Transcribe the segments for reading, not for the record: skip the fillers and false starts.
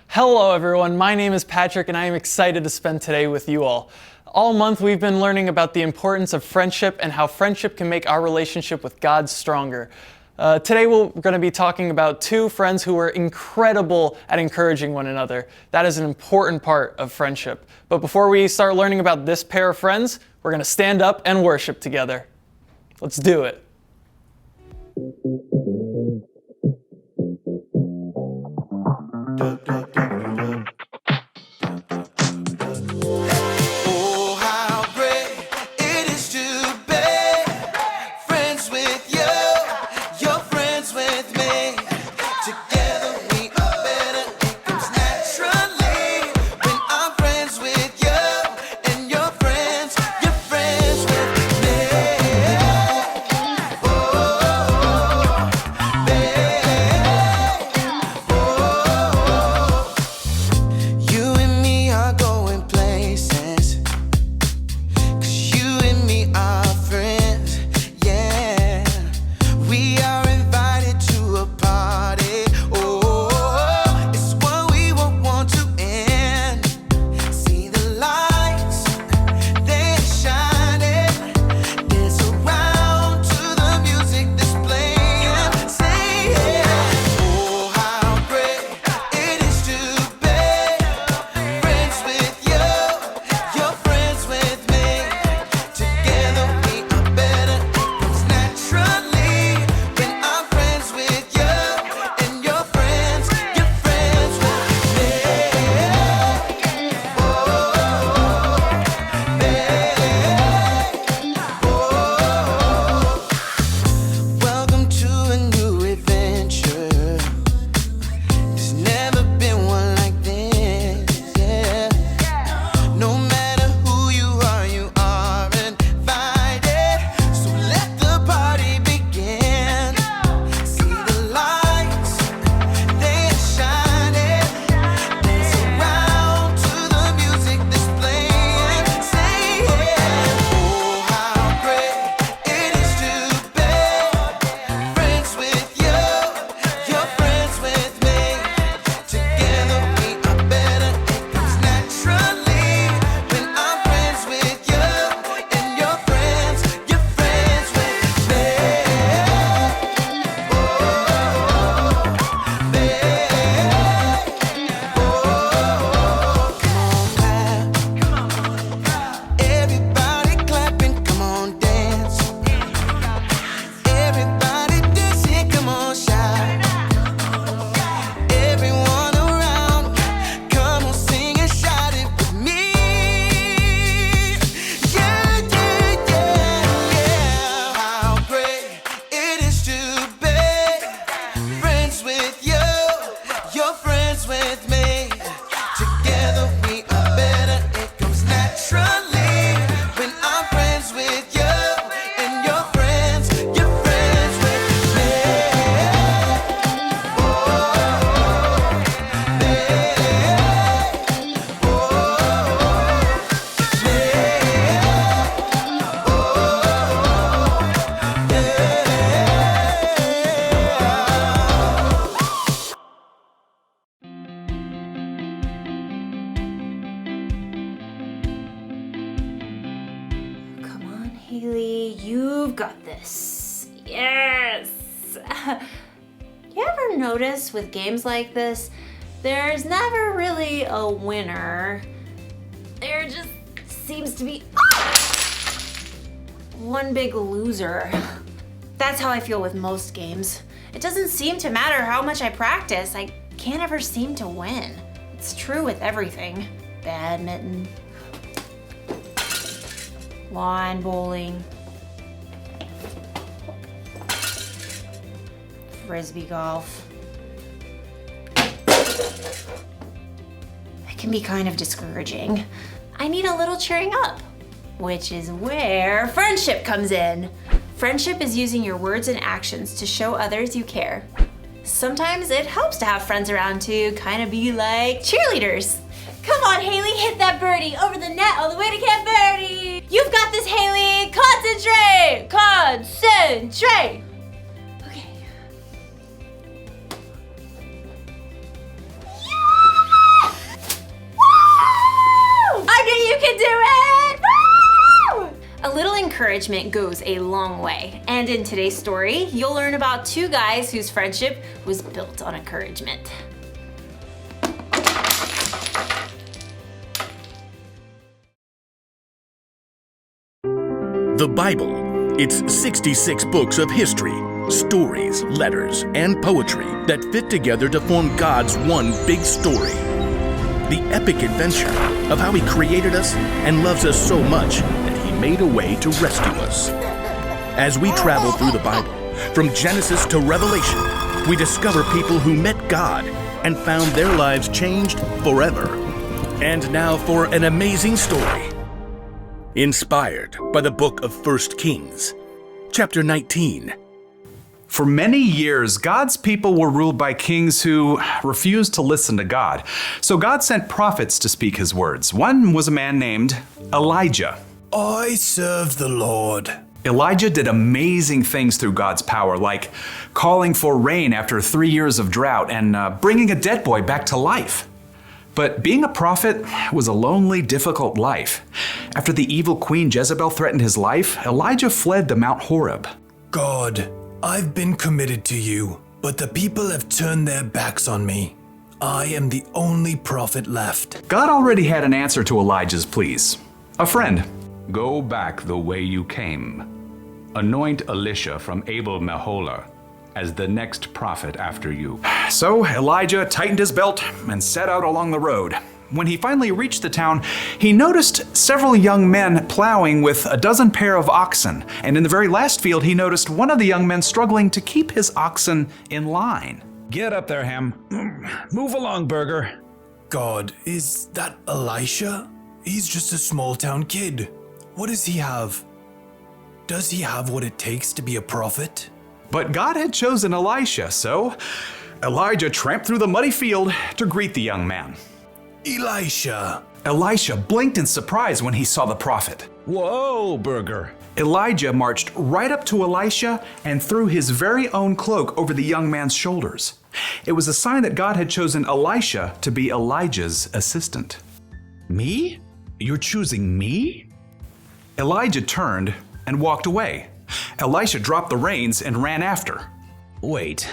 Hello everyone, my name is Patrick and I am excited to spend today with you all. All month we've been learning about the importance of friendship and how friendship can make our relationship with God stronger. Today we're going to be talking about two friends who were incredible at encouraging one another. That is an important part of friendship. But before we start learning about this pair of friends, we're going to stand up and worship together. Let's do it. Haley, you've got this. Yes! You ever notice with games like this, there's never really a winner. There just seems to be one big loser. That's how I feel with most games. It doesn't seem to matter how much I practice, I can't ever seem to win. It's true with everything. Badminton, lawn bowling, frisbee golf. It can be kind of discouraging. I need a little cheering up. which is where friendship comes in. Friendship is using your words and actions to show others you care. Sometimes it helps to have friends around to kind of be like cheerleaders. Come on, Haley, hit that birdie over the net all the way to Camp Verde. You've got this, Haley. Concentrate. Concentrate. Okay. Yeah! Woo! I knew you could do it. Woo! A little encouragement goes a long way. And in today's story, you'll learn about two guys whose friendship was built on encouragement. The Bible. It's 66 books of history, stories, letters, and poetry that fit together to form God's one big story. The epic adventure of how He created us and loves us so much that He made a way to rescue us. As we travel through the Bible, from Genesis to Revelation, we discover people who met God and found their lives changed forever. And now for an amazing story. Inspired by the book of 1 Kings, chapter 19. For many years, God's people were ruled by kings who refused to listen to God. So God sent prophets to speak His words. One was a man named Elijah. I serve the Lord. Elijah did amazing things through God's power, like calling for rain after 3 years of drought and bringing a dead boy back to life. But being a prophet was a lonely, difficult life. After the evil queen Jezebel threatened his life, Elijah fled to Mount Horeb. God, I've been committed to you, but the people have turned their backs on me. I am the only prophet left. God already had an answer to Elijah's pleas. A friend. Go back the way you came. Anoint Elisha from Abel-Meholah as the next prophet after you. So Elijah tightened his belt and set out along the road. When he finally reached the town, he noticed several young men plowing with a dozen pair of oxen. And in the very last field, he noticed one of the young men struggling to keep his oxen in line. Get up there, Ham. Move along, Burger. God, is that Elisha? He's just a small town kid. What does he have? Does he have what it takes to be a prophet? But God had chosen Elisha, so Elijah tramped through the muddy field to greet the young man. Elisha! Elisha blinked in surprise when he saw the prophet. Whoa, Burger. Elijah marched right up to Elisha and threw his very own cloak over the young man's shoulders. It was a sign that God had chosen Elisha to be Elijah's assistant. Me? You're choosing me? Elijah turned and walked away. Elisha dropped the reins and ran after. Wait.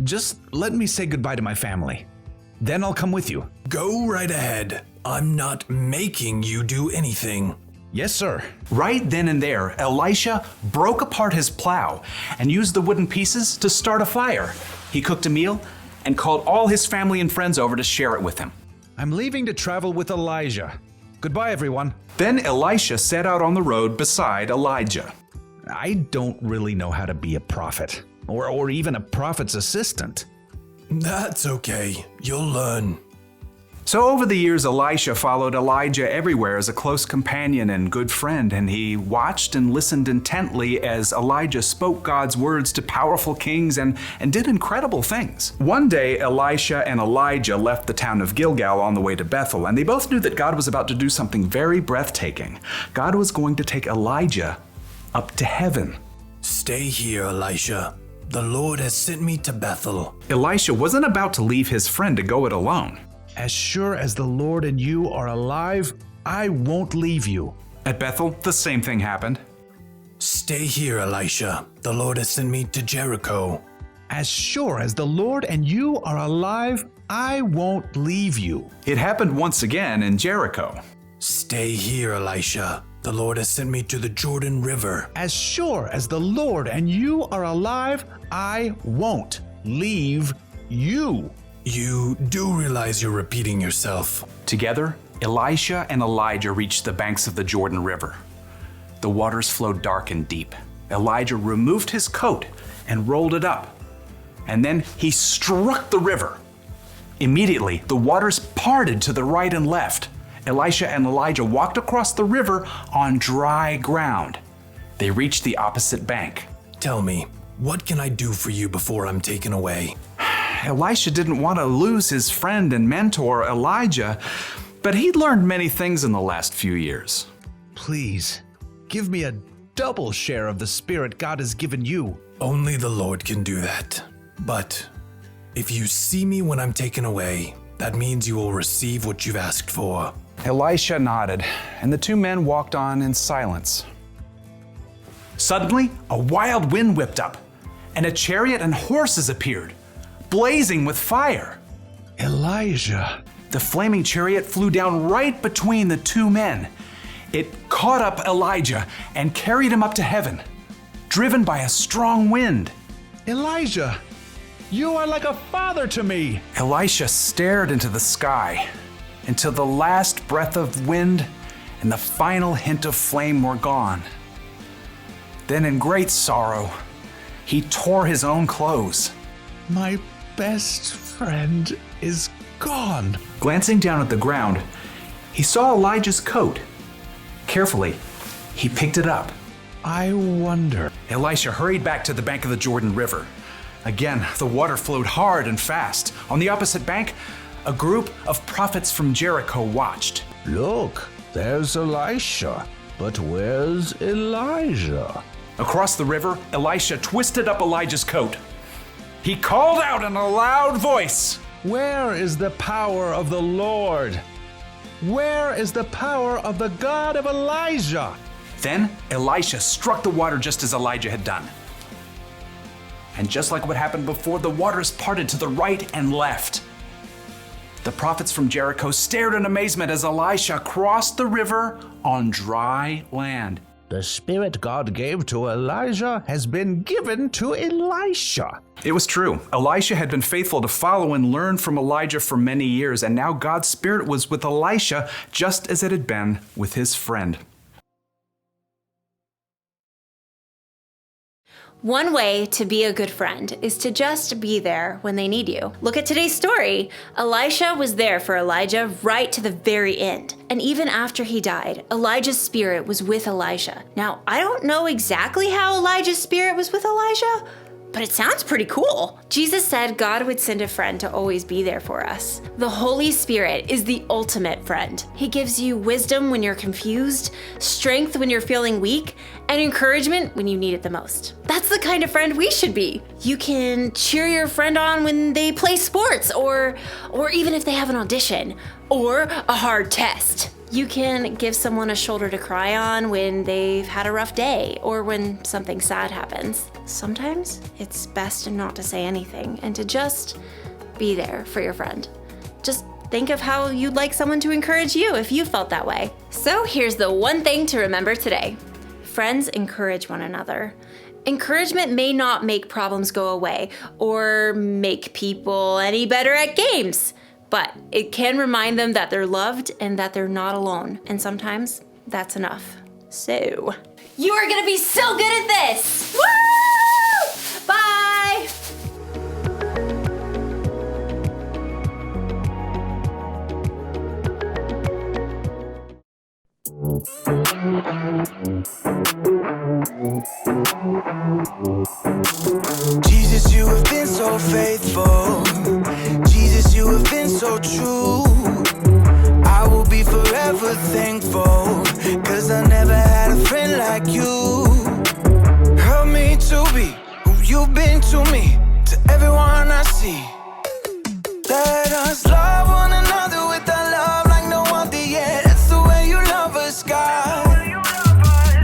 Just let me say goodbye to my family. Then I'll come with you. Go right ahead. I'm not making you do anything. Yes, sir. Right then and there, Elisha broke apart his plow and used the wooden pieces to start a fire. He cooked a meal and called all his family and friends over to share it with him. I'm leaving to travel with Elijah. Goodbye, everyone. Then Elisha set out on the road beside Elijah. I don't really know how to be a prophet, or even a prophet's assistant. That's okay. You'll learn. So over the years, Elisha followed Elijah everywhere as a close companion and good friend, and he watched and listened intently as Elijah spoke God's words to powerful kings and did incredible things. One day, Elisha and Elijah left the town of Gilgal on the way to Bethel, and they both knew that God was about to do something very breathtaking. God was going to take Elijah up to heaven. Stay here, Elisha. The Lord has sent me to Bethel. Elisha wasn't about to leave his friend to go it alone. As sure as the Lord and you are alive, I won't leave you. At Bethel, the same thing happened. Stay here, Elisha. The Lord has sent me to Jericho. As sure as the Lord and you are alive, I won't leave you. It happened once again in Jericho. Stay here, Elisha. The Lord has sent me to the Jordan River. As sure as the Lord and you are alive, I won't leave you. You do realize you're repeating yourself. Together, Elisha and Elijah reached the banks of the Jordan River. The waters flowed dark and deep. Elijah removed his coat and rolled it up. And then he struck the river. Immediately, the waters parted to the right and left. Elisha and Elijah walked across the river on dry ground. They reached the opposite bank. Tell me, what can I do for you before I'm taken away? Elisha didn't want to lose his friend and mentor, Elijah, but he'd learned many things in the last few years. Please, give me a double share of the Spirit God has given you. Only the Lord can do that. But if you see me when I'm taken away, that means you will receive what you've asked for. Elisha nodded, and the two men walked on in silence. Suddenly, a wild wind whipped up, and a chariot and horses appeared, blazing with fire. Elijah. The flaming chariot flew down right between the two men. It caught up Elijah and carried him up to heaven, driven by a strong wind. Elijah, you are like a father to me. Elisha stared into the sky until the last breath of wind and the final hint of flame were gone. Then, in great sorrow, he tore his own clothes. My best friend is gone. Glancing down at the ground, he saw Elijah's coat. Carefully, he picked it up. I wonder. Elisha hurried back to the bank of the Jordan River. Again, the water flowed hard and fast. On the opposite bank, a group of prophets from Jericho watched. Look, there's Elisha. But where's Elijah? Across the river, Elisha twisted up Elijah's coat. He called out in a loud voice, Where is the power of the Lord? Where is the power of the God of Elijah? Then Elisha struck the water just as Elijah had done. And just like what happened before, the waters parted to the right and left. The prophets from Jericho stared in amazement as Elisha crossed the river on dry land. The Spirit God gave to Elijah has been given to Elisha. It was true. Elisha had been faithful to follow and learn from Elijah for many years, and now God's Spirit was with Elisha just as it had been with his friend. One way to be a good friend is to just be there when they need you. Look at today's story. Elisha was there for Elijah right to the very end. And even after he died, Elijah's spirit was with Elisha. Now, I don't know exactly how Elijah's spirit was with Elijah, but it sounds pretty cool. Jesus said God would send a friend to always be there for us. The Holy Spirit is the ultimate friend. He gives you wisdom when you're confused, strength when you're feeling weak, and encouragement when you need it the most. That's the kind of friend we should be. You can cheer your friend on when they play sports, or even if they have an audition, or a hard test. You can give someone a shoulder to cry on when they've had a rough day or when something sad happens. Sometimes it's best not to say anything and to just be there for your friend. Just think of how you'd like someone to encourage you if you felt that way. So here's the one thing to remember today. Friends encourage one another. Encouragement may not make problems go away or make people any better at games, but it can remind them that they're loved and that they're not alone. And sometimes that's enough. So, you are gonna be so good at this! Woo! Bye! Jesus, you have been so faithful. Jesus, you have been so true. I will be forever thankful, 'cause I never had a friend like you. Help me to be who you've been to me, to everyone I see. Let us love one another with our love like no other yet. That's the way you love us, God.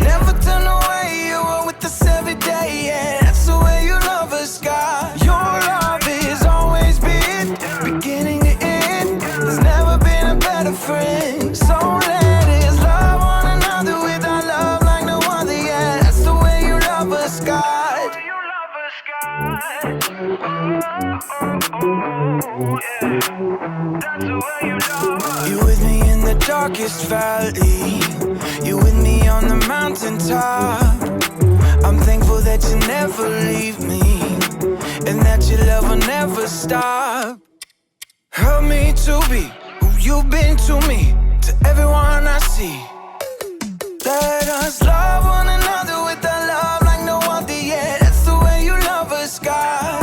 Never turn away, you are with us every day, yeah. That's the way you love us, God. Your love has always been beginning to end. There's never been a better friend. So let us love one another with our love like no other, yeah. That's the way you love us, God. You're with me in the darkest valley. You're with me on the mountaintop. I'm thankful that you never leave me, and that your love will never stop. Help me to be who you've been to me, to everyone I see. Let us love one another with a love like no other, yeah. That's the way you love us, God.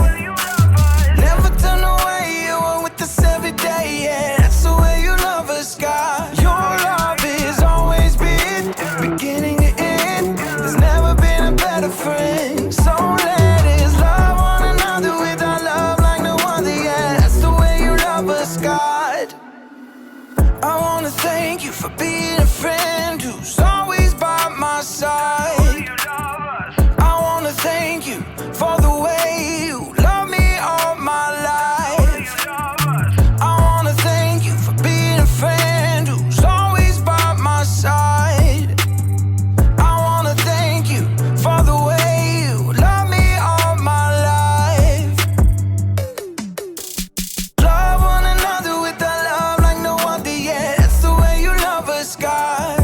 Never turn away, you are with us every day, yeah. That's the way you love us, God. Your love has always been beginning to end. There's never been a better friend. So let us love one another with our love like no other, yeah. That's the way you love us, God. I wanna thank you for being a friend who's always by my side. I wanna thank you for the way you love me all my life. I wanna thank you for being a friend who's always by my side. I wanna thank you for the way you love me all my life. Love one another with a love like no other, yeah. That's the way you love us, God.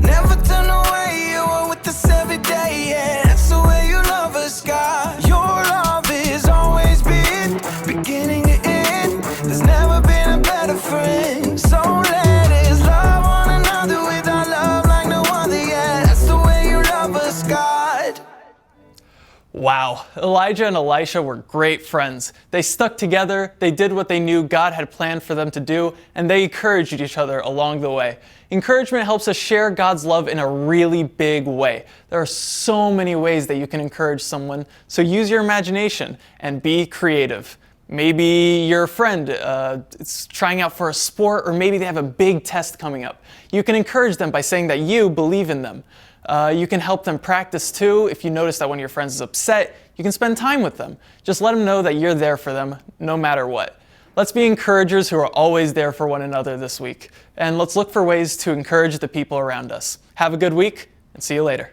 Never turn away, you are with us every day, yeah. That's the way you love us, God. Your love has always been beginning to end. There's never been a better friend. So let us love one another with our love like no other, yeah. That's the way you love us, God. Wow, Elijah and Elisha were great friends. They stuck together, they did what they knew God had planned for them to do, and they encouraged each other along the way. Encouragement helps us share God's love in a really big way. There are so many ways that you can encourage someone, so use your imagination and be creative. Maybe your friend is trying out for a sport, or maybe they have a big test coming up. You can encourage them by saying that you believe in them. You can help them practice too. If you notice that one of your friends is upset, you can spend time with them. Just let them know that you're there for them no matter what. Let's be encouragers who are always there for one another this week. And let's look for ways to encourage the people around us. Have a good week, and see you later.